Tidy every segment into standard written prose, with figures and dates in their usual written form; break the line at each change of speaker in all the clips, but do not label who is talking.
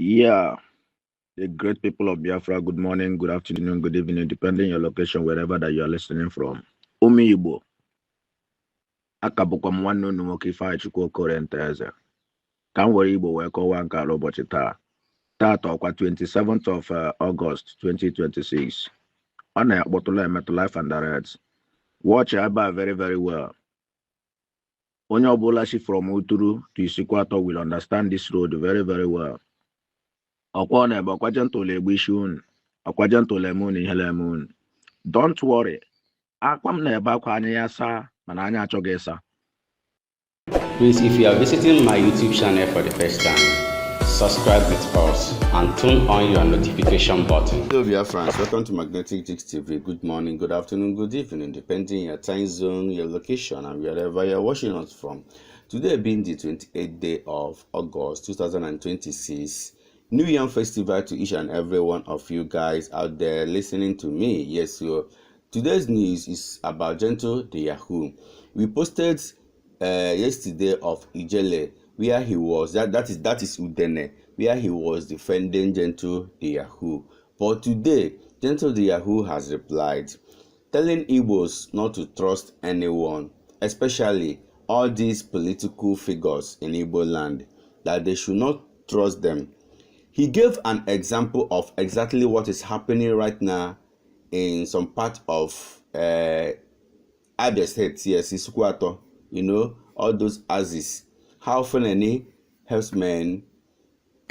Yeah, the great people of Biafra, good morning, good afternoon, good evening, depending your location, wherever that you are listening from. Umi Igbo, akabụkwa m nwanne unu nwoke Ifeanyịchukwu Okorenteze. Ka m were Igbo wee kọwaa nke ala ụbọchị taa. Taata ọkwa 27th of August 2026. Ọ na-akpọtụla emetụ life and direct. Watch ebe very, very well. Onye ọbụla si from Uturu to Isikwatọ will understand this road very, very well. Ọkwa ọ na-ebe ọkwaje ntụlụ egbu isi unu, ọkwaje ntụlụ eme unu ihe na-eme unu. Don't worry. Akwa m na-ebe akwa anya ya saa mana anya achọghị ịsa.
Please, if you are visiting my YouTube channel for the first time, subscribe with us and turn on your notification button.
Hello Biafrans, welcome to Magnetic Jigs TV. Good morning, good afternoon, good evening, depending on your time zone, your location, and wherever you're watching us from. Today being the 28th day of August 2026, New Year Festival to each and every one of you guys out there listening to me. Yes, so today's news is about Gentle the Yahoo. We posted yesterday of Ihiala, where he was, that is Udene, where he was defending Gentle the Yahoo. But today, Gentle the Yahoo has replied, telling Igbos not to trust anyone, especially all these political figures in Igbo land, that they should not trust them. He gave an example of exactly what is happening right now in some part of Abia State, yes, Isikwatọ, you know, all those Aziz. How Fulani herdsmen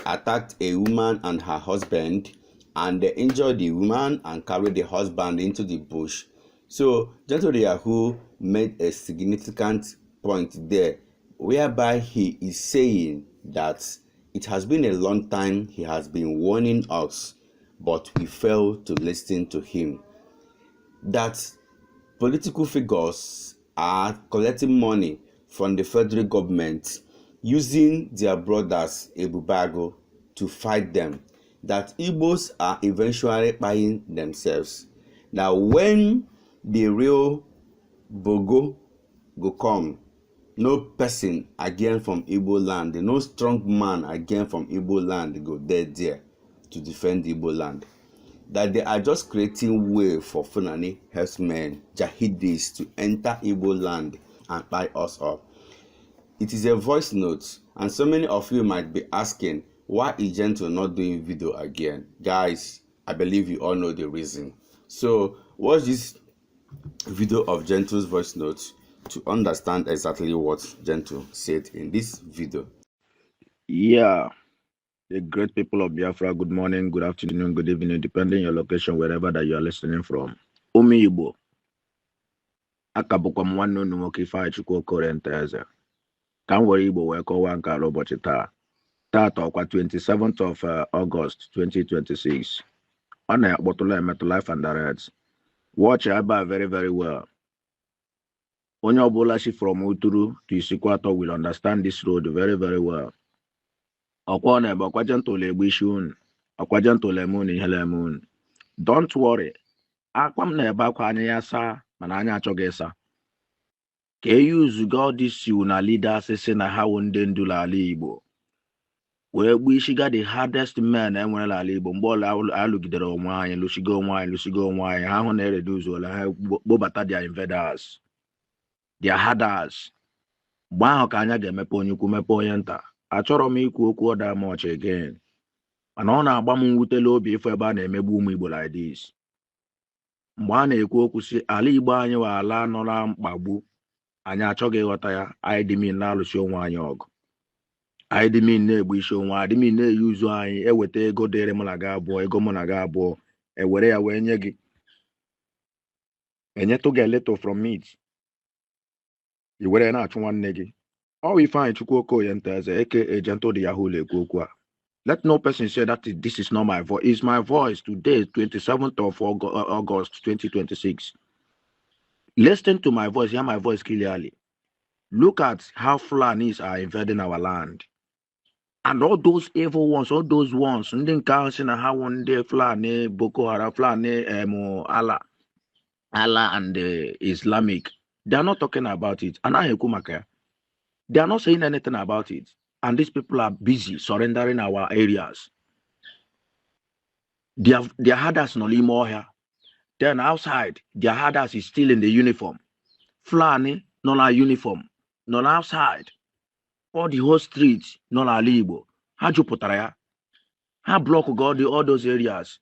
attacked a woman and her husband, and they injured the woman and carried the husband into the bush. So Gentle the Yahoo made a significant point there, whereby he is saying that it has been a long time he has been warning us, but we failed to listen to him. That political figures are collecting money from the federal government, using their brothers Ebubago to fight them. That Igbos are eventually buying themselves. Now when the real Bogo go come, no person again from Igbo land, no strong man again from Igbo land go there to defend Igbo land. That they are just creating way for Fulani herdsmen, Jahidis, to enter Igbo land and buy us up. It is a voice note, and so many of you might be asking, why is Gentle not doing video again? Guys, I believe you all know the reason. So watch this video of Gentle's voice note to understand exactly what Gentle said in this video.
Yeah, the great people of Biafra, good morning, good afternoon, good evening, depending your location, wherever that you are listening from. Umi Igbo, akabụkwa m nwanne unu nwoke Ifeanyịchukwu Okorenteze. Ka m were Igbo wee kọwaa nke ala ụbọchị taa. Taata ọkwa 27th of August 2026. Ọ na-akpọtụla emetụ life and direct. Watch ebe very, very well. Onye ọbụla si from Uturu to Isikwatọ will understand this road very, very well. Ọkwa ọ na-ebe ọkwaje ntụlụ egbu isi unu, ọkwaje ntụlụ eme unu ihe na-eme unu. Don't worry. Akwa m na-ebe akwa anya ya saa mana anya achọghị ịsa. Ka eyuzuga all this na leaders si na ha wụ ndị ndu n'ala Igbo wee gbuo ishiga the hardest men enwere n'ala Igbo mgbe ọla alụgidere onwe anyị lụsigo onwe anyị ha hụ na ereduzuola ha gbobata their invaders, their herders. Mgbe ahụ ka anya ga-emepe onye ukwu mepe onye nta. Achọrọ m ikwu okwu ọda much again, mana ọ na-agba m mwutele obi ifo ebe a na-emegbu ụmụ Igbo like this. Mgbe a na-ekwu okwu si ala Igbo anyị wa ala nọ na mkpagbu, anyị achọghị ịghọta ya. Anyị dị min na-alụsi onwe anyị ọgụ, anyị dị min na-egbu isi onwe anyị, dị min na-eyuzu anyị, eweta ego dịrị mụ na gị abụọ, ego mụ na gị abụọ, ewere ya wee nye gị, enyetụ gị little from it, i were na-achụ nwanne gị. Ọ Ifeanyịchukwu Okorenteze aka Gentle the Yahoo na-ekwu okwu a. Let no person say that this is not my voice. It's my voice today, 27th of August 2026. Listen to my voice, hear my voice clearly. Look at how Fulanis are invading our land. And all those evil ones, all those ones, ndị nke ahụ si na ha wụ ndị Fulani, Boko Haram, Fulani, Allah and Islamic, they are not talking about it. Anaghị ekwu maka ya. They are not saying anything about it. And these people are busy surrendering our areas. Their herders no more here. Then outside, their herders is still in the uniform. Fulani, non uniform. Non outside. All the whole streets, non libo. Ha juputara ya. Ha block all those areas.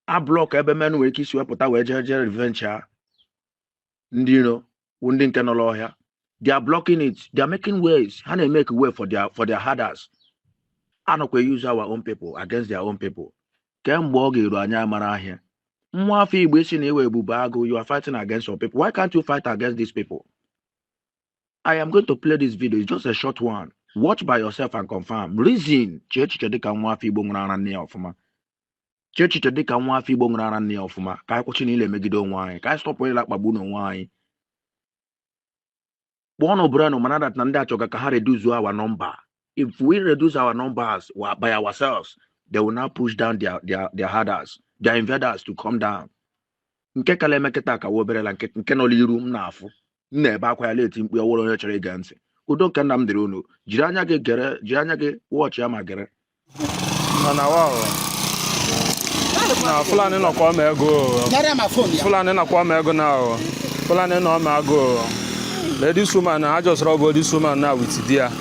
Ha block ebe men were kiss wepụta wee jee revenge ha. Ndị you know, ndị nke nọ n'ọhịa. They are blocking it. They are making ways. Ha na-make way for their herders. Anọkwa use our own people against their own people. Kemgbe ọ ga-eru anya mara ahịa. Nwa afọ Igbo isi na iwe ebube agụ, you are fighting against your people. Why can't you fight against these people? I am going to play this video. It's just a short one. Watch by yourself and confirm. Reason. Chechiche dịka nwa afọ Igbo nwere ara nne ya ọfụma. Chechiche dịka nwa afọ Igbo nwere ara nne ya ọfụma. Ka anyị kwụsị na ile megide onwe anyị. Ka anyị stop onye lakpagbu n'onwe anyị. Kpọọ n'obodo mana that na ndị achọga ka ha reduce our number. If we reduce our numbers by ourselves, they will now push down their herders, their invaders to come down. Nke kala emeketa ka woberela nke nọ n'iru m na-afụ. M na-ebe akwa ya leti mkpu ọwụrụ onye chere ige ntị. Udo nke nna m dịrị unu. Jiri anya gị watch ya ma gere.
Mana wow. Na Fulani no kwa mego. Fulani na kwa mego now. Fulani no mago. This woman, I just robbed this woman now with dear.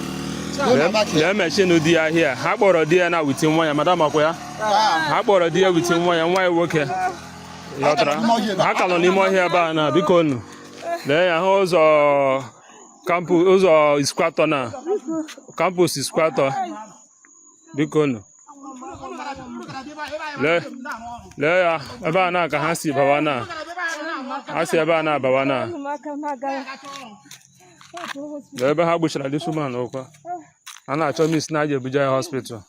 Let me show you dear here. How about a dear now with him? Why, Madam Akoya? How about a dear with him? Why work here? How can only more here now? Because there was a campus is squatter now. Campus is squatter. Because there, Abana can see Bavana. I say Abana Bavana. Never have bush like this woman, okay? And I told me it's not Bijay Hospital.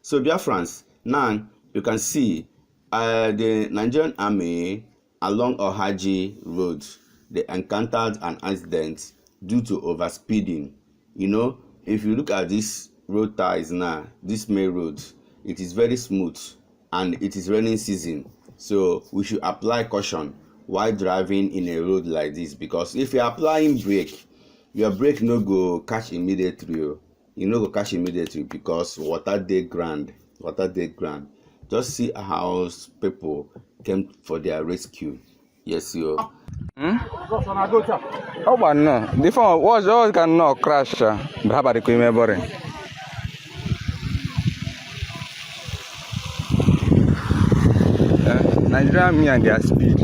So, Biafrans, now you can see the Nigerian army along Ohaji Road, they encountered an accident due to overspeeding. You know, if you look at this road ties now, this main road, it is very smooth and it is raining season. So we should apply caution while driving in a road like this, because if you're applying brake, your brake no go catch immediately. You no go catch immediately because water dey ground. Just see how people came for their rescue. Yes, you.
Oh, but no. Before, what can not crash? Baba, the boring. Nigeria, me and their speed.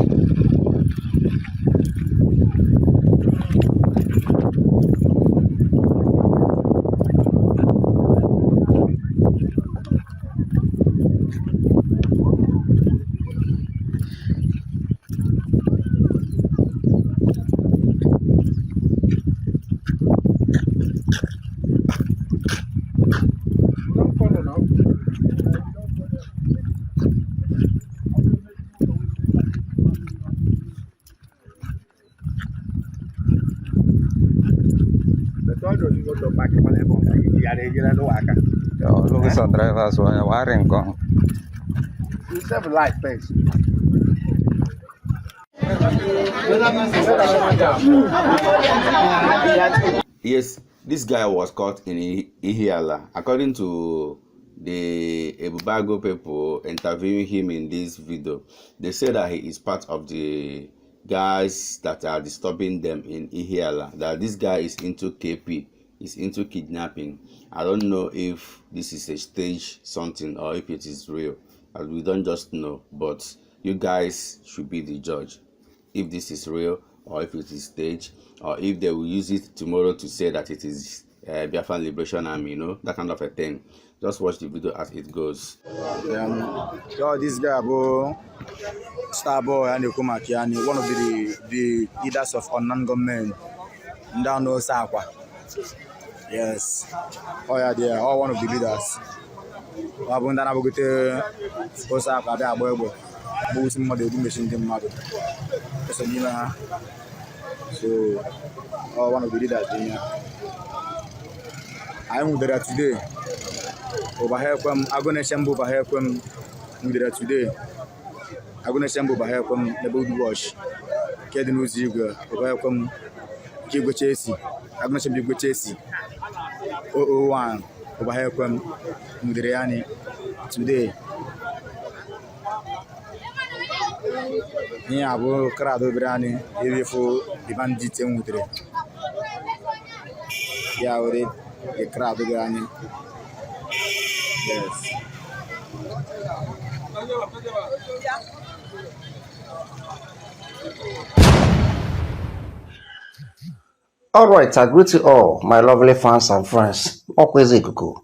Look at some drivers who are wiring gone.
It's a light face.
Yes, this guy was caught in Ihiala. According to the Ebubago people interviewing him in this video, they say that he is part of the guys that are disturbing them in Ihiala. That this guy is into KP, is into kidnapping. I don't know if this is a stage something or if it is real. We don't just know, but you guys should be the judge if this is real or if it is staged, or if they will use it tomorrow to say that it is Biafran Liberation Army, you know, that kind of a thing. Just watch the video as it goes.
This guy, bro, Starboy and Kumakiani, one of the leaders of unknown government, down no Sakwa. Yes. Oh yeah, they are all one of the leaders. Abundana Bogute, Osaka, Bobo, Boosting Mother, Mission Mother. So, all one of the leaders. I'm there today. Over here, I'm going to shamble over here. I'm there today. I'm going to shamble over here. The boat wash. Get the news. Over here, keep chasing. I'm going to be chasing. 001, Obahekwem Mudriani today. Here abo crowd obrani if for the bandit mudre. Yeah, already the crowd obrani. Yes.
All right, I greet you all, my lovely fans and friends. Always Ikuku.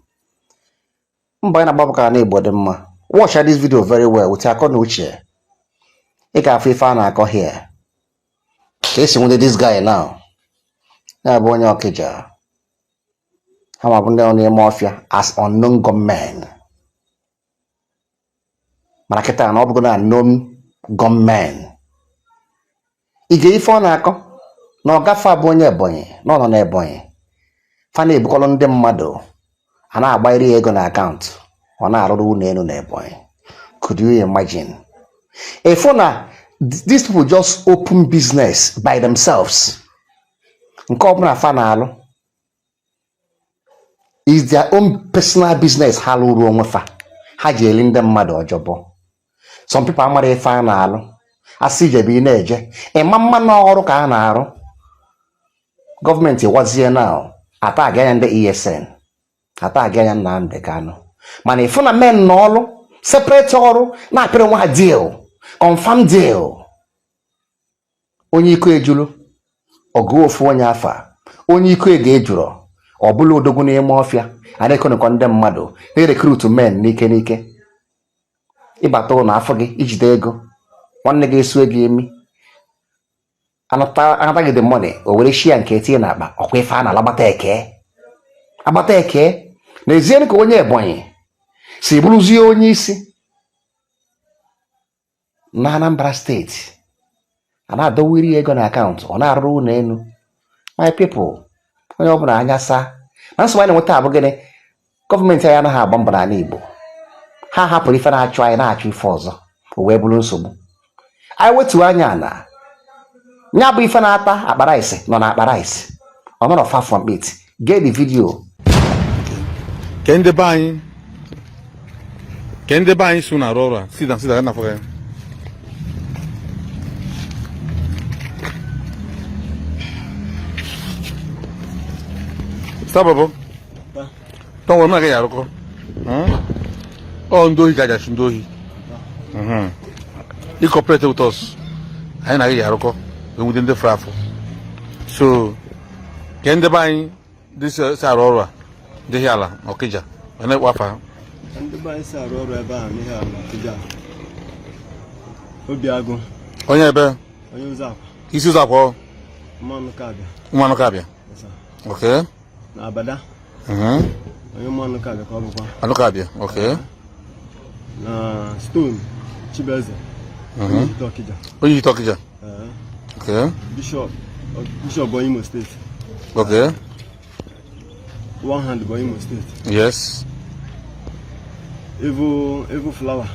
Watch this video very well with your Uche. You can feel fan I here. Case you this guy now. Now born your kija. How about on the mafia as unknown gunmen. Maraketa and gonna unknown gunmen. Ige ifo na ako. No gafa bonye bonye. No na bonye. Fani bukolo ndị mmadụ a na-agbairi ego na account ọ na-arụrụ n'elu na Ebonyi. Could you imagine? If these people just open business by themselves, nke ọbụla fa na-alụ is their own personal business ha lụrụ onwe fa ha ji eli ndị mmadụ ọjọbọ. Some people amara ife a na-alụ asị ijebi na-eje ịma mma n'ọrụ ka a na-arụ. Gọọmenti wazie now ata aganya ndị ESN ata aganya Nnamdi Kanu mana ifu na men n'ọlụ separate ọrụ na-apịrị nwa deal confirm deal onye iko ejulu ọgụ ofu onye afa onye iko ege ejuro ọbụla odogwu n'ime ọfịa ana-ekonekọ ndị mmadụ na-recruit men n'ike ịbata ụlọ afọ gị ijide ego nwanne gị esu ego emi anataghị the money o were shia nke etinye n'akpa ọkwa ife a na-alagbata eke n'ezie ka onye Ebonyi si bụrụzie onye isi na Anambra steeti a na-adọwiri ego na akaụntụ ọ na-arụrụ ụlọ elu. My people, onye ọbụla anya saa na nsogbu anyị na-enweta abụ gịnị gọọmenti anyị anaghị agba mbọ n'ala Igbo ha hapụrụ ife na-achụ anyị na-achụ ife ọzọ o wee bụrụ nsogbu. Anyị wetuo anya na nya bụ ife na-ata akpa rice nọ na akpa rice ọ nọrọ far from it. Get the video.
Kende buying soon Aurora. Sit down na for him. Stop, Bobo. Don't worry, I got oh, Ndohi Gaja Shindohi. You cooperate with us. I know Yaroko. We within the fraffle. So, Kende buying this Aurora. Ihiala, Okija. And that wafa.
And the bice are all about Ihiala, Okija. Obiago.
Onyebe.
Oyuza.
Isi zapo.
Mano
Kabia. Okay.
Na Abada. Mano Kabia kwa bukwa.
Mano Kabia. Okay.
Na Stone. Chibeze. Okija.
Okija. Okay.
Bishop Boyimo State.
Okay.
One hand by Imo State.
Yes.
Evo flower.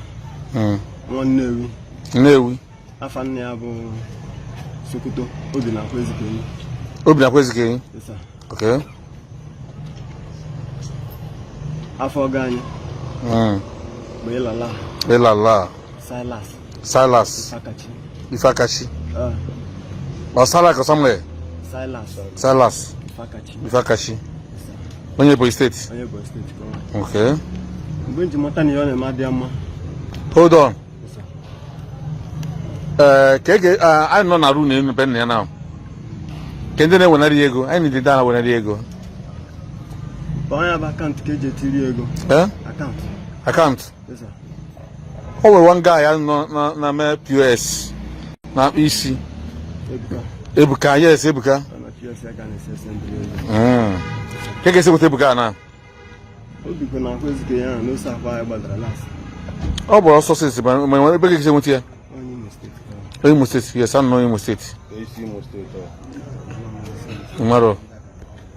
One
Newi.
Afan Yabo Sokoto. Obina Kwezike.
Kwezike.
Yes, sir.
Okay.
Afogani.
Belala. Silas. Ifakachi. Osala or somewhere. Silas. Ifakachi. Onye Boy State. Okay.
I'm going to Matani Madiama.
Hold on. I know Narun in Penny now. Can they when Diego? I need the Dana when Diego.
I have account KJ Diego.
Account.
Yes, sir.
Oh, one guy I know na POS. Na EC. Ebuka, yes, Ebuka.
I'm a POS again.
Keke se wote Ebuka na.
Obi na Kwezike ya no safa ya gbadara last.
Oh, but also says but when Keke se wote ya. Imo State. Yes, I know Imo State.
Imo State.
Tomorrow.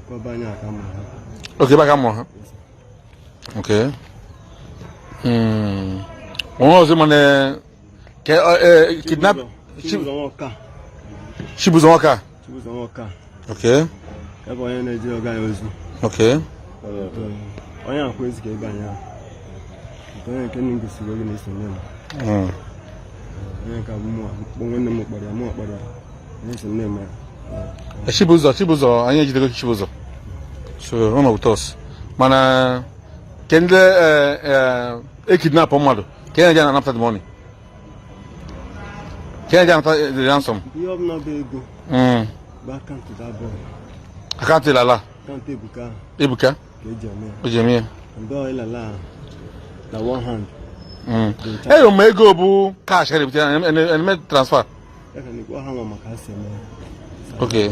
Babanya kama.
Okay, back am. Okay. One of them kidnap Shibuzonka.
Shibuzonka.
Okay.
Ebonyi Nigeria guy ozu.
Okay.
onye akwa ezike ebe anyị ahụ onye nke nne m gosiri oge na-eso nne m onye ka bụ mụ nwanne m kpọrọ ya mụ kpọrọ ya na-eso nne m ya
Chibuzo anyị ejidego Chibuzo so ọ nọ with us mana kende kidnap mmadụ ka ya na anapụta the money ka ya anapụta the ransom
ihe ọbụla bụ ego bụ akaụntụ dabọ
akaụntụ ilala
akaụntụ
Ebuka
ka
o ji eme ya
mgbe ọ ilala na one hand
eyo ma ego bụ cash ka ebute eme transfer
ya ka na-ekwu ha nwa maka ha si eme
okay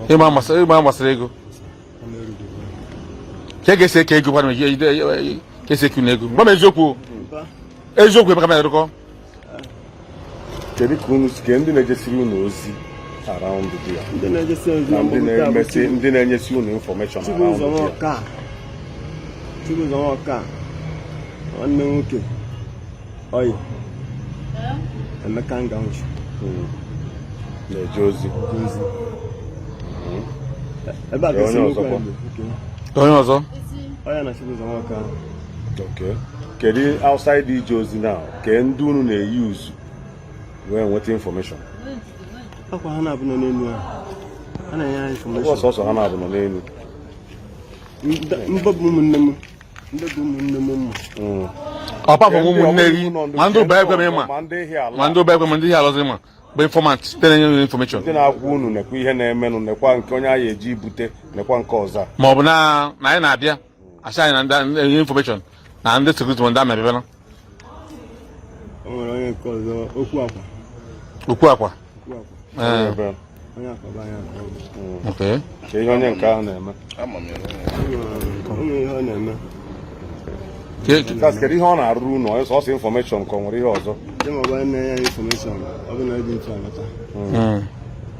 ịma gbasara ego ka ga-esi eke ego kwana ka esi eke n'ego gba m eziokwu ebe ka m na-edokọ
kedu ka unu ke ndị na-ejesiri unu ozi around the ndị na-enyesi unu information around the
Chibuzo Nwoka nwanne nwoke oyi Emeka Nganwuchi
na-eje ozi
ebe a ga-esi
onye ọzọ
onye na Chibuzo Nwoka
okay kedu outside ije ozi now ke ndị unu na-eyuzu wee nweta information
akwa ha na-abụ nọ n'elu ha na-enye ha information
ọsọsọ ha na-abụ nọ n'elu
mbọbụ ụmụnne m ndị bụ ụmụnne m
ọpapụ ụmụnne gị ma ndị ụba ekwe ma ndị ụba ekwe ma ndị ihe alọziri ma bụ informant site na-enye information
ndị na-agwa unu nekwa ihe na-emenụ nekwa nke onye anyị eji ibute nekwa nke ọzọ
ma ọ bụ na anyị na-abịa asị anyị na ndị information na ndị sekuriti ma ndị amị abịabịa
o nwere onye nke ọzọ
okwu akwa
onye akwa anyị
okay
ka ihe onye nke ahụ na-eme
onye ihe ọ na-eme
kedu ihe ọ na-arụrụ unu onye sọsọ information ka ọ nwere ihe ọzọ
ndị ma ọ bụ na-enye ya information ọ bụ na dị mfe alọta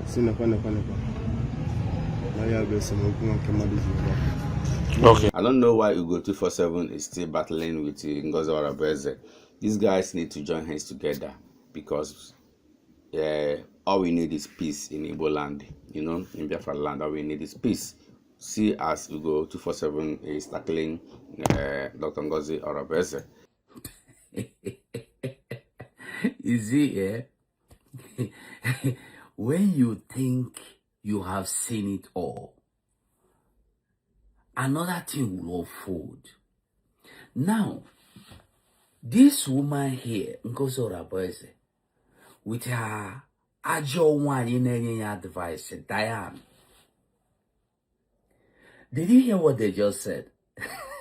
si nekwa na ya bụ esemokwu nke mmadụ ji ugbu
okay
I don't know why Ugo 247 is still battling with Ngozi Orabeze. These guys need to join hands together because all we need is peace in Igbo land, in Biafra land. All we need is peace. See, as Ugo 247 is tackling Dr. Ngozi Orabeze.
You see, when you think you have seen it all, another thing will unfold. Now, this woman here, Ngozi Orabeze, with her ajo one in any advice, Diane. Did you hear what they just said?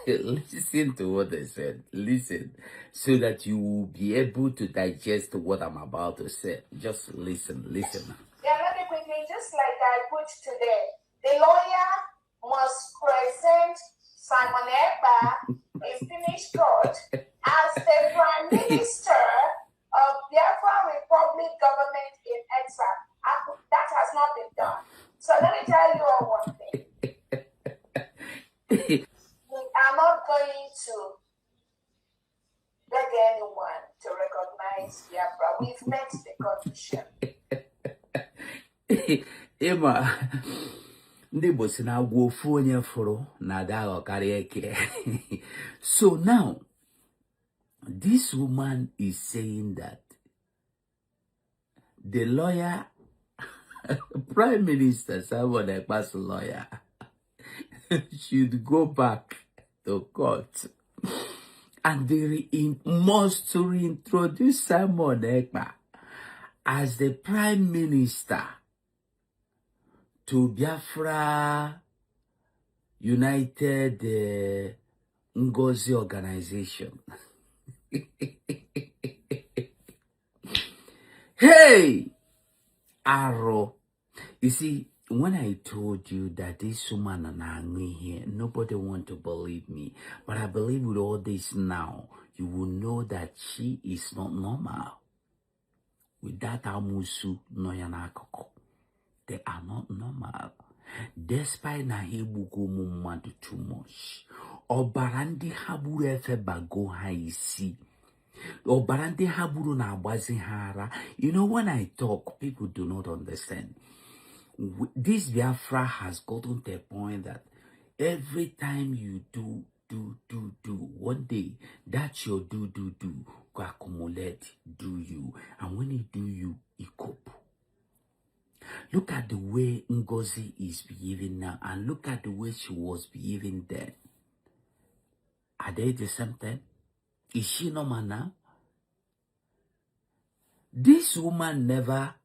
Listen to what they said. Listen, so that you will be able to digest what I'm about to say. Just listen.
Yeah, very quickly, just like I put today, the lawyer must present Simon Ekpa, a finished court, as the Prime Minister of Biafra-related government in exile. That has not been done. So let me tell you all one thing. We are not going to beg anyone to recognize Biafra. We've met the condition.
Emma, ndị Igbo si na agwa ofu onye fụrụ na ada aghọ karịa eke. So now, this woman is saying that the lawyer, Prime Minister Simon Ekpa's lawyer, should go back to court and they must reintroduce Simon Ekpa as the Prime Minister to Biafra-related Ngozi organization. Hey, Arrow. You see, when I told you that this woman and I here, nobody want to believe me. But I believe with all this now, you will know that she is not normal. With that amusu no yanakoko. They are not normal. Despite na hebugo mumadu too much. Obarandi haburu efe bago haisi. Obarandi haburu na abazi hara. You know, when I talk, people do not understand. This Biafra has gotten to a point that every time you do one day that your do go accumulate, do you. And when it do you, it cope. Look at the way Ngozi is behaving now, and look at the way she was behaving then. Are they the same thing? Is she normal now? This woman never,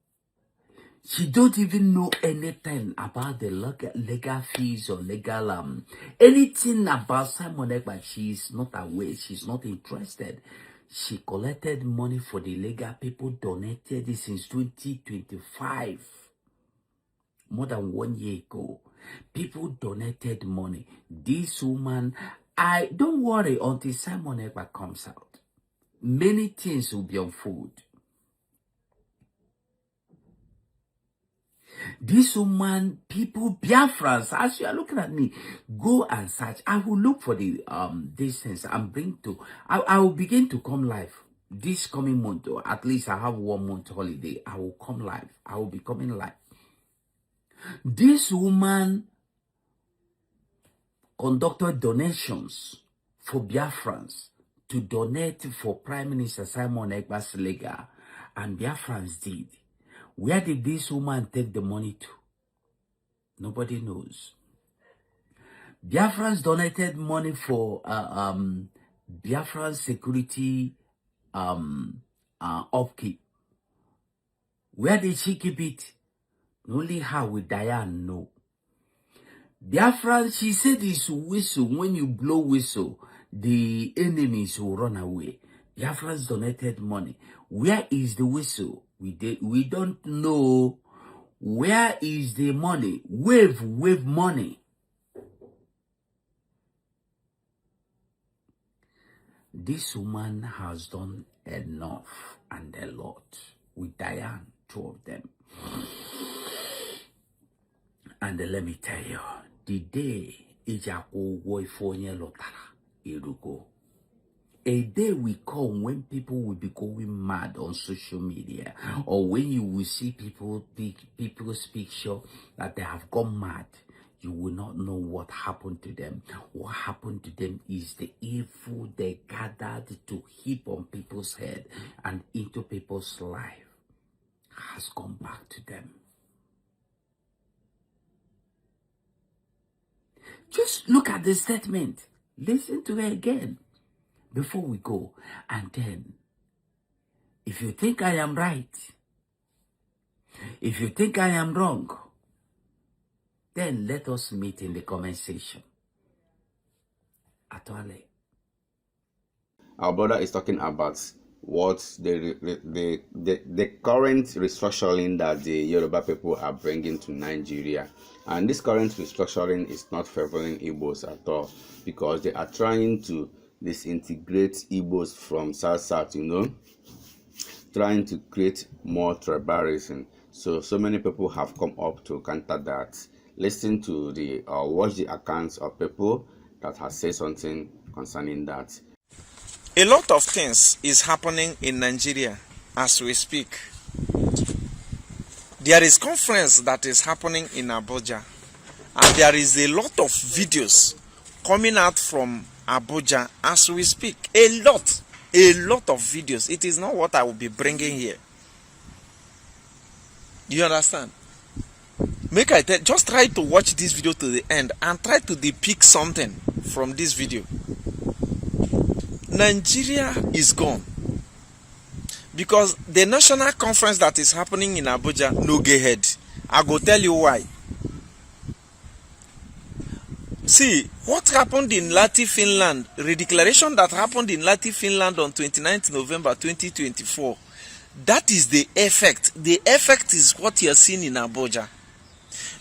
she don't even know anything about the legal fees or legal, anything about Simon Ekpa. She is not aware, she's not interested. She collected money for the legal people, donated it since 2025. More than 1 year ago. People donated money. This woman, don't worry until Simon Ekpa comes out. Many things will be on food. This woman, people, Biafrans, as you are looking at me, go and search. I will look for the these things and bring to. I will begin to come live this coming month, or at least I have 1 month holiday. I will come live. I will be coming live. This woman conducted donations for Biafrans to donate for Prime Minister Simon Ekpa's legal, and Biafrans did. Where did this woman take the money to? Nobody knows. Biafrans donated money for Biafran security upkeep. Where did she keep it? Only her with Diane know. Biafran, she said this whistle, when you blow whistle, the enemies will run away. Biafrans donated money. Where is the whistle? We don't know. Where is the money? Wave money. This woman has done enough and a lot with Diane, 2 of them. And let me tell you, the day Ijako Woifonya Lotara Irugo, a day will come when people will be going mad on social media, or when you will see people's picture that they have gone mad. You will not know what happened to them. What happened to them is the evil they gathered to heap on people's head and into people's life has gone back to them. Just look at the statement. Listen to it again before we go. And then, if you think I am right, if you think I am wrong, then let us meet in the comment section. Atwale.
Our brother is talking about what the current restructuring that the Yoruba people are bringing to Nigeria. And this current restructuring is not favoring Igbos at all, because they are trying to disintegrate Igbos from South, you know, trying to create more tribalism. So many people have come up to counter that. Listen to the watch the accounts of people that have said something concerning that.
A lot of things is happening in Nigeria as we speak. There is conference that is happening in Abuja, and there is a lot of videos coming out from Abuja as we speak. A lot of videos. It is not what I will be bringing here. You understand? Make I just try to watch this video to the end and try to depict something from this video. Nigeria is gone because the national conference that is happening in Abuja no go ahead. I go tell you why. See what happened in Lati, Finland, redeclaration that happened in Lati, Finland on 29th November 2024. That is the effect. The effect is what you are seeing in Abuja.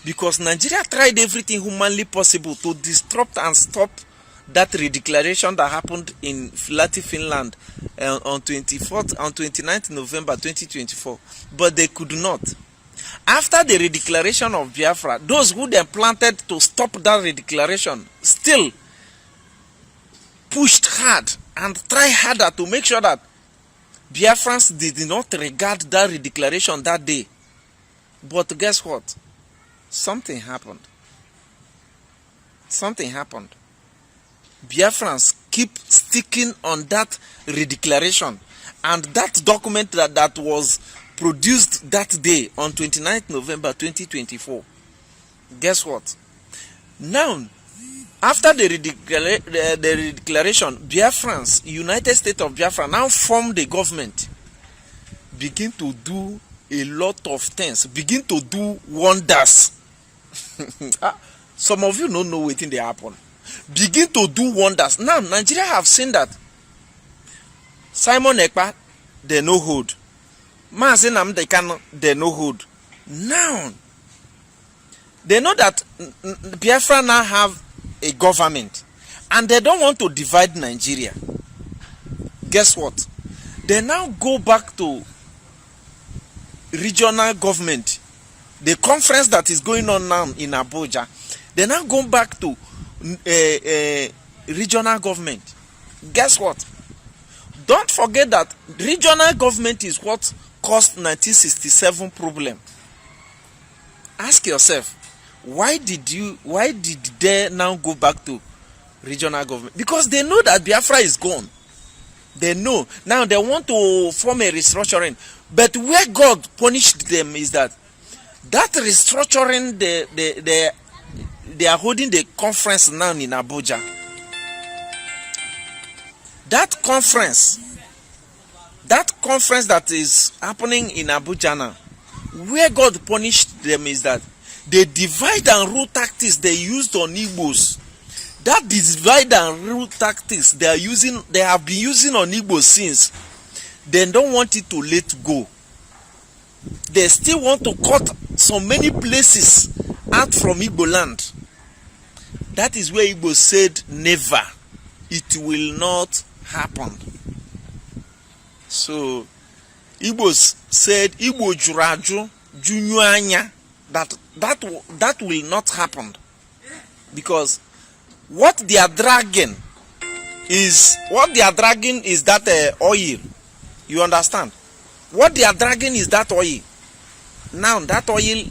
Because Nigeria tried everything humanly possible to disrupt and stop that redeclaration that happened in Lati, Finland on 29th November 2024. But they could not. After the redeclaration of Biafra, those who then planted to stop that redeclaration still pushed hard and tried harder to make sure that Biafrans did not regard that redeclaration that day. But guess what? Something happened. Something happened. Biafrans keep sticking on that redeclaration and that document that was produced that day on 29th November 2024. Guess what? Now, after the redeclaration, Biafrans, United States of Biafra, now form the government, begin to do a lot of things, begin to do wonders. Some of you don't know what they happen. Begin to do wonders. Now, Nigeria have seen that Simon Ekpa, they no hold. Mazenam they can, they no hold. Now, they know that Biafra now have a government and they don't want to divide Nigeria. Guess what? They now go back to regional government. The conference that is going on now in Abuja, they now go back to regional government. Guess what? Don't forget that regional government is what caused 1967 problem. Ask yourself, why did they now go back to regional government? Because they know that Biafra is gone. They know. Now they want to form a restructuring. But where God punished them is that restructuring, they are holding the conference now in Abuja. That conference that is happening in Abuja now, where God punished them is that the divide and rule tactics they used on Igbos. That divide and rule tactics they have been using on Igbos since. They don't want it to let go. They still want to cut so many places out from Igbo land. That is where Igbo said never. It will not happen. So Igbos said Igbo juraju junyanya that will not happen, because what they are dragging is that oil. You understand? What they are dragging is that oil. Now that oil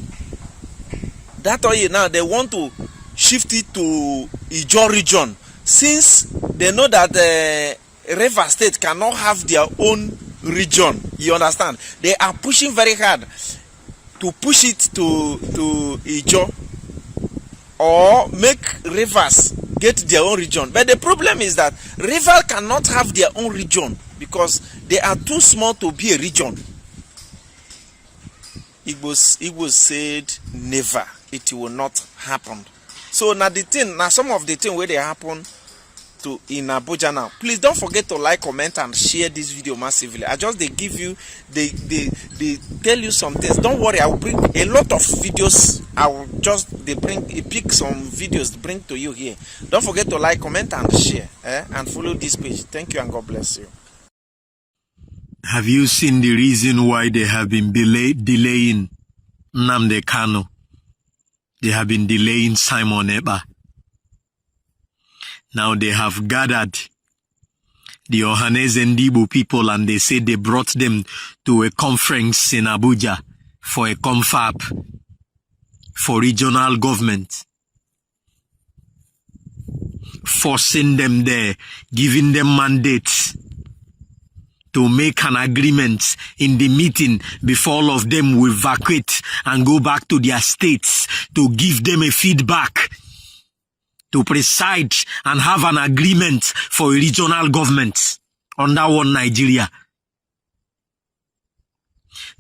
now they want to shift it to Ijo region, since they know that River State cannot have their own region. You understand? They are pushing very hard to push it to Ijo, or make rivers get their own region. But the problem is that river cannot have their own region because they are too small to be a region. Igbos said never. It will not happen. So now some of the things where they happen to in Abuja now. Please don't forget to like, comment, and share this video massively. I just they tell you some things. Don't worry, I will bring a lot of videos. I will just pick some videos to bring to you here. Don't forget to like, comment, and share, and follow this page. Thank you and God bless you.
Have you seen the reason why they have been delaying Nnamdi Kanu? They have been delaying Simon Ekpa. Now they have gathered the Ohanese and Igbo people, and they say they brought them to a conference in Abuja for a confab for regional government, forcing them there, giving them mandates to make an agreement in the meeting before all of them will vacate and go back to their states, to give them a feedback, to preside and have an agreement for a regional government under one Nigeria.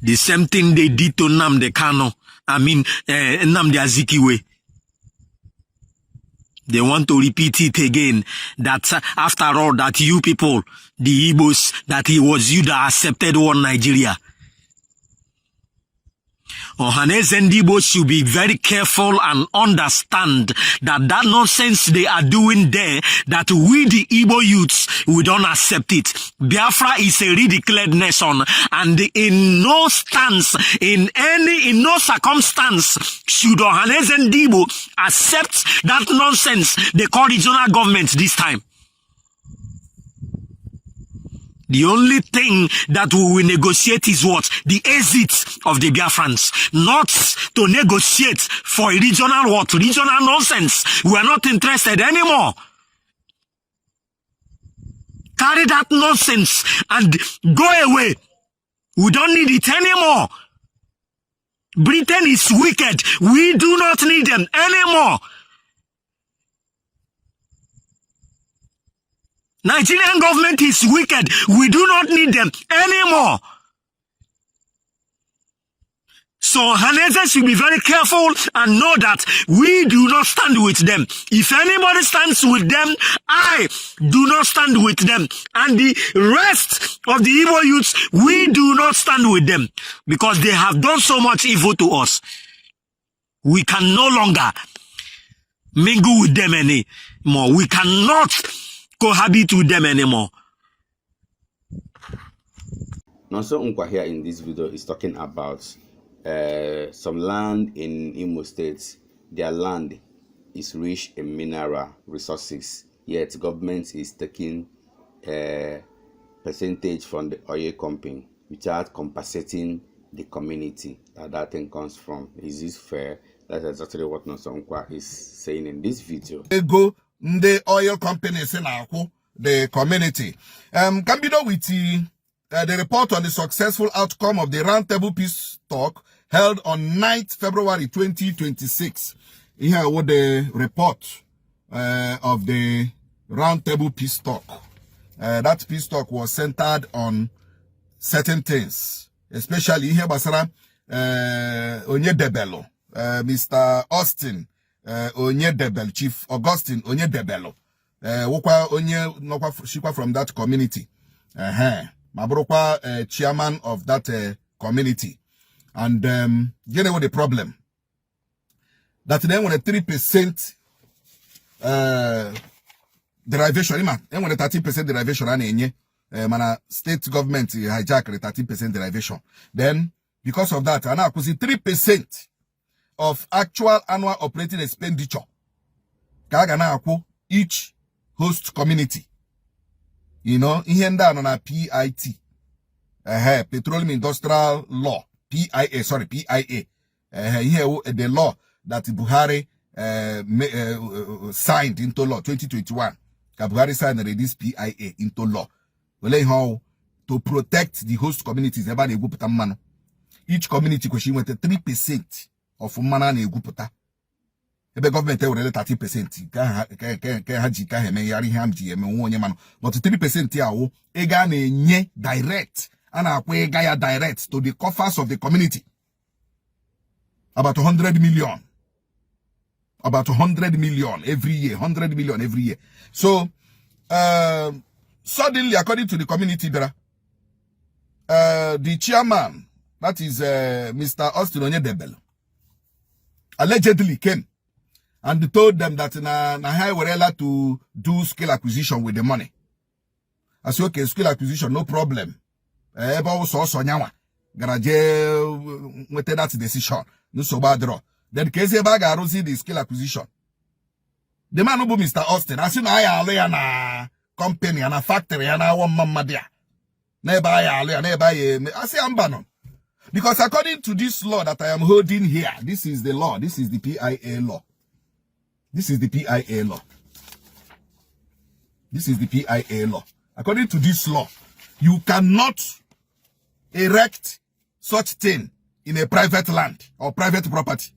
The same thing they did to Nnamdi Kanu, Nnamdi Azikiwe. They want to repeat it again, that after all, that you people, the Igbos, that it was you that accepted one Nigeria. Ohanese and Igbo should be very careful and understand that nonsense they are doing there, that we the Igbo youths, we don't accept it. Biafra is a redeclared nation, and in no circumstance should Ohanese and Igbo accept that nonsense they call regional government this time. The only thing that we will negotiate is what? The exit of the Biafrans. Not to negotiate for a regional what? Regional nonsense. We are not interested anymore. carry that nonsense and go away. We don't need it anymore. Britain is wicked. We do not need them anymore. Nigerian government is wicked. We do not need them anymore. So Hanese should be very careful and know that we do not stand with them. If anybody stands with them, I do not stand with them. And the rest of the Igbo youths, we do not stand with them because they have done so much evil to us. We can no longer mingle with them anymore. We cannot cohabit with them anymore.
Nonso Nkwa here in this video is talking about some land in Imo State. Their land is rich in mineral resources, yet government is taking a percentage from the oil company without compensating the community that thing comes from. Is this fair? That's exactly what Nonso Nkwa is saying in this video.
They go the oil companies in the community. Can be done with the report on the successful outcome of the Roundtable Peace Talk held on 9th February 2026. Here was the report of the Roundtable Peace Talk. That peace talk was centered on certain things, especially here Basara Onyedebelo, Mr. Austin Onyedebelo, Chief Augustine Onyedebelo, Wokwa Onye Nokwa Shikwa from that community. Mabrokwa chairman of that community. And you know what the problem? That then when a 3% derivation, then when a 13% derivation mana state government hijack the 13% derivation. Then because of that, and I could see 3% of actual annual operating expenditure. Each host community. You know, in on a PIT. Petroleum Industrial Law. PIA. Here, the law that Buhari signed into law 2021. Buhari signed this PIA into law. How to protect the host communities. Each community question with 3% of mana ne guputa. Ebe government will 30%. But 3% here, ega ne direct. And I gaya direct to the coffers of the community. About 100 million. About 100 million every year. 100 million every year. So, suddenly, according to the community, the chairman, that is Mr. Austin Onyedebelo, allegedly came and told them that na high were allowed to do skill acquisition with the money. I said, okay, skill acquisition, no problem. Garaje with that decision. No so bad draw. Then Kese Baga see the skill acquisition. The man who Mr. Austin, as soon as I na company and a factory and I want mama there. Never I say I'm bannon. Because according to this law that I am holding here, this is the law. This is the PIA law. This is the PIA law. This is the PIA law. According to this law, you cannot erect such thing in a private land or private property.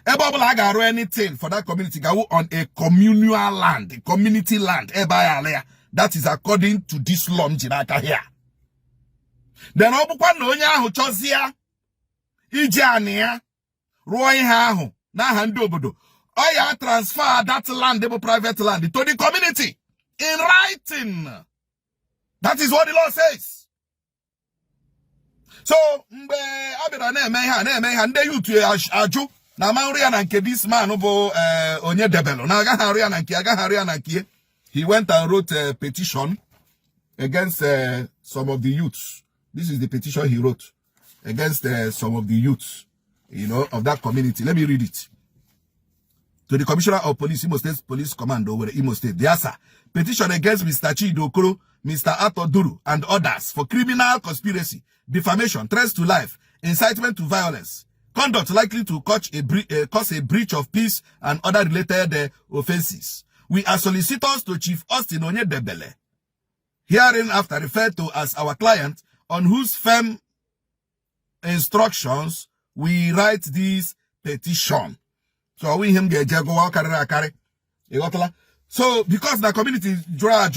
Or anything for that community go on a communal land, a community land. That is according to this law here. Then obukwa no nya ahu chozia ije ania ruo ihe ahu na handi obodo. Oya transfer that land, the private land, to the community in writing. That is what the law says. So, mbe abira na eme ha nde yutu aju na manria na nke this man bo Onyedebelo na agaharia na nke he went and wrote a petition against some of the youths. This is the petition he wrote against some of the youths, you know, of that community. Let me read it. To the Commissioner of Police, Imo State Police Command over Imo State. Dear sir, petition against Mr. Chidokoro, Mr. Ato Duru, and others for criminal conspiracy, defamation, threats to life, incitement to violence, conduct likely to cause a breach of peace and other related offenses. We are solicitors to Chief Austin Onyedebele hereinafter referred to as our client, on whose firm instructions we write this petition. So we him get go carry. So because the community draw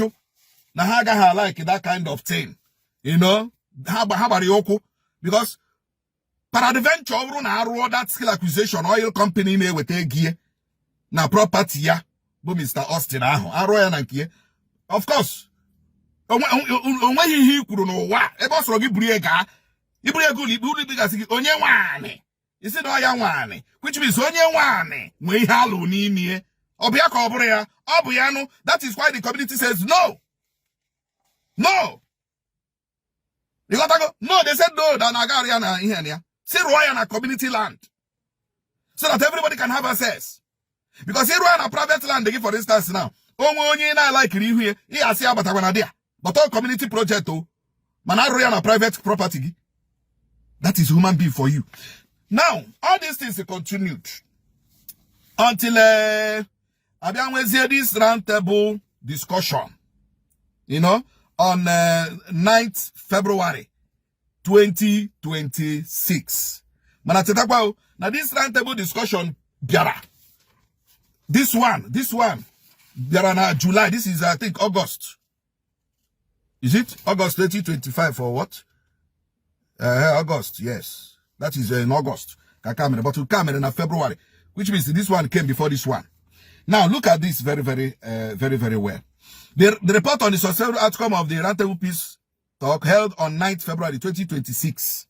na haga like that kind of thing, you know, how about the because peradventure na that skill acquisition oil company na with a gear na property ya bo Mr. Austin ya na nkie. Of course onwe he kwuru no wa ebe osoro gi buru ega li bigasi gi onye nwaane isi na ya nwaane, which means onye nwaane nwe ihe alu n'ime obia ka oburu ya obu ya no. That is why the community says no. You got to go? No, they said no. Say na community land, so that everybody can have access. Because here na private land, they give, for instance, now. Only na like here. He has here, but all community project oh, man, na private property. That is human being for you. Now, all these things continued until this round table discussion, you know, on 9th February 2026. Now this roundtable discussion, biara. This one, biara na July. This is, I think, August. Is it August 2025 or what? August, yes. That is in August. But to come in February, which means this one came before this one. Now look at this very well. The report on the successful outcome of the roundtable peace talk held on 9th February 2026.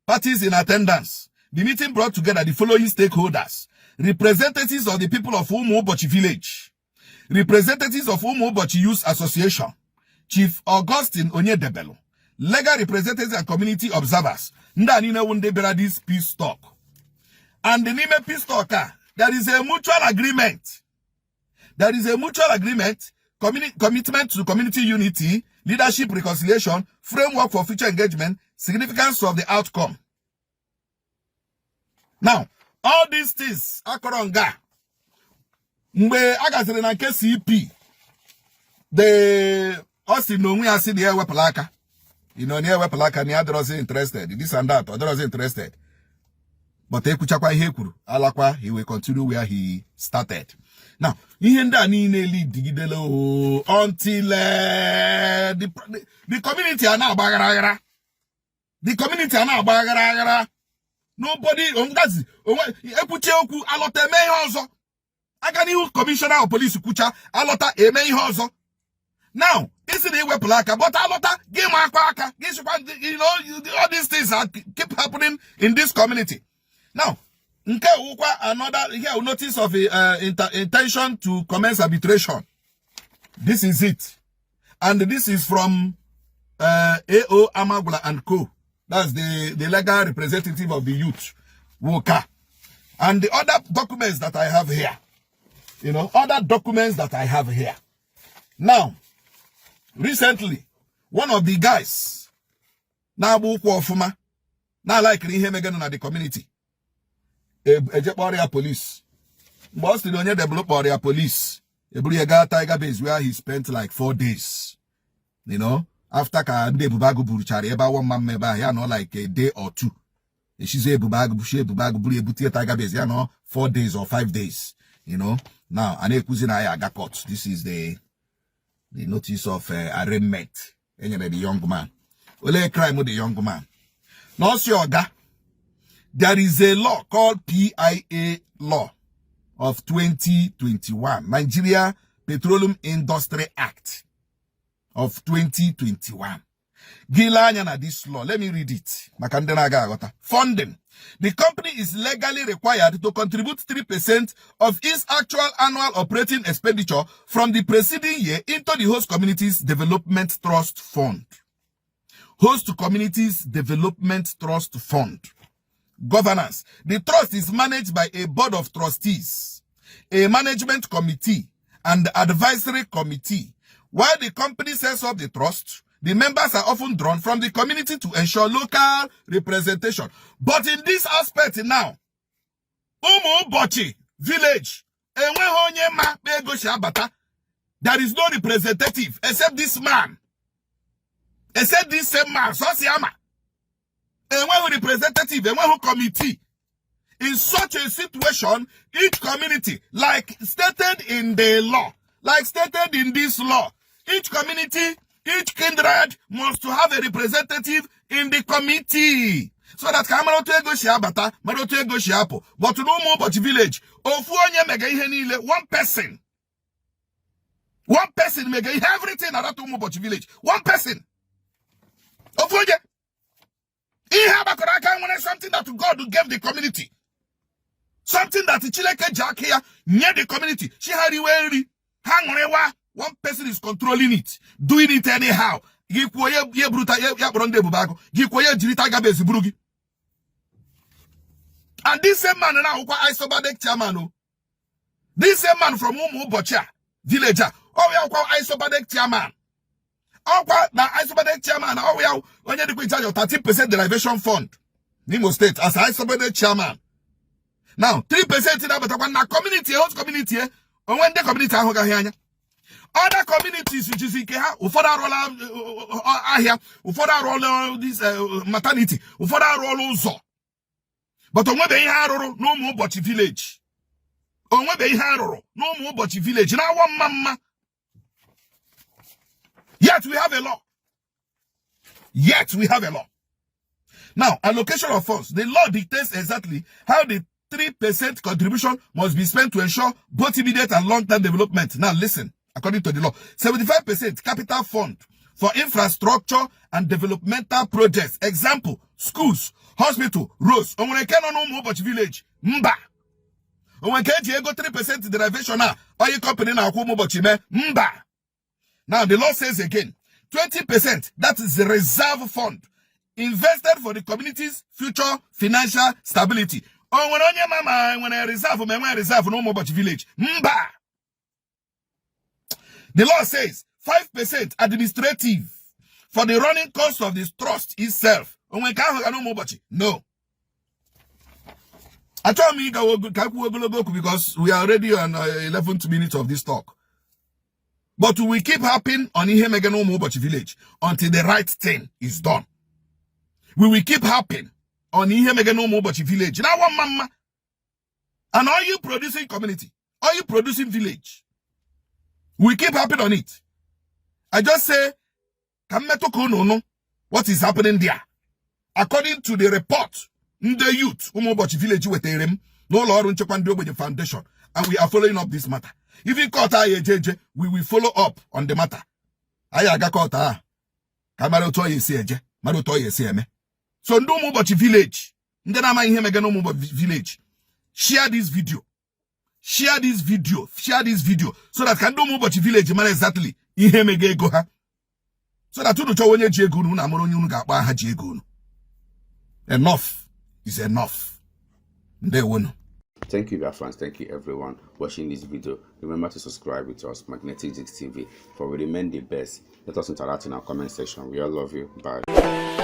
Parties in attendance. The meeting brought together the following stakeholders: representatives of the people of Umuobochi village, representatives of Umuobochi Youth Association, Chief Augustine Onyedebelo, legal representatives and community observers. This peace talk. And the name of peace talk, there is a mutual agreement. There is a mutual agreement, commitment to community unity, leadership reconciliation, framework for future engagement, significance of the outcome. Now, all these things, Akoronga, Mbe Agasere na KCP, the Austin no we see the air wepalaka. You know, near wepalaka, ni other was interested. This and that, other was interested. But Ekuchakwa Hekuru, Alakwa, he will continue where he started. Now, until the community are now bagara. The community are now bagara. Nobody ongazi. Epucheoku alote me hozo. Agani commissioner of police kucha alota eme hozo. Now, isn't it weplaka? But alota game akwaka. You know, all these things are keep happening in this community. Now, another here notice of intention to commence arbitration. This is it, and this is from AO Amagula and Co. That's the legal representative of the youth, Woka. And the other documents that I have here, you know, Now, recently, one of the guys, now like him again in the community. Area police. Boss the only develop area police. Ebriega Tiger Base where he spent like 4 days. You know, after Kande Bubagu Buruchari, about 1 month maybe, you know, like a day or 2. She say Bubagu Buri Tiger Base, you know, 4 days or 5 days. You know. Now, Ane Kuzina got caught. This is the notice of arraignment. The young man. Ole crime with the young man. No, Sioga. There is a law called PIA law of 2021, Nigeria Petroleum Industry Act of 2021. Gilanya this law. Let me read it. Funding. The company is legally required to contribute 3% of its actual annual operating expenditure from the preceding year into the host communities development trust fund. Host communities development trust fund. Governance. The trust is managed by a board of trustees, a management committee, and advisory committee. While the company sets up the trust, the members are often drawn from the community to ensure local representation. But in this aspect now, Umuobochi village, There is no representative except this man. Except this same man, Sosiama. And one representative, and one committee. In such a situation, each community, like stated in the law, like stated in this law, each community, each kindred must to have a representative in the committee. So that Kamarote go Shiabata, Marote go Shiapo, but no more but village. Ofuonya mega ihenile, one person. One person mega everything at that but village. One person. Ofuonya. Ihabakoraka wanted something that God gave the community. Something that the Chileke Jack here near the community. She had it hang one person is controlling it, doing it anyhow. And this same man now, Isobadek chairman, this same man from Umu Bocha, villager, oh, we are Isobadek chairman. Oh, now Isobadek chairman, oh, we are when you charge of 30% derivation fund, Nimo State, as Isobadek chairman. Now, 3% in that community, host community, or when the community are other communities, which is Ikeha, Ufada roll Ahia, Ufada roll this maternity, Ufada roll also. But on Webe Harrow, no more but village. On Webe Harrow, no more but village. Now one mama. Yet we have a law. Yet we have a law. Now, allocation of funds. The law dictates exactly how the 3% contribution must be spent to ensure both immediate and long-term development. Now listen, according to the law, 75% capital fund for infrastructure and developmental projects. Example, schools, hospital, roads. On when I cannot know more about village. Mba. On when can't you go 3% derivation now? Or you company now more about Mba. Now the law says again, 20%, that is the reserve fund invested for the community's future financial stability. Oh, when on your mama, when I reserve no more but village. Mba. The law says 5% administrative for the running cost of this trust itself. Oh, when can't no more but no. I told me because we are already on 11th minute of this talk. But we keep happening on Ihemega no more but village until the right thing is done. We will keep happening on Ihemega no more but village. Now one mama. And are you producing community? Are you producing village? We keep happening on it. I just say, what is happening there? According to the report, the youth, village with no law with the foundation, and we are following up this matter. If you caught JJ, we will follow up on the matter. Ayaga caught so no more but village. Then I'm here again no more but village. Share this video. Share this video. Share this video. So that can do more but village man exactly. Ihemege go ha. So that you know when you jegunu na moro nyunu ga ba ha jegunu. Enough is enough.
Thank you, Biafrans. Thank you, everyone watching this video. Remember to subscribe with us, Magnetic Jigs TV, for we remain the best. Let us interact in our comment section. We all love you. Bye.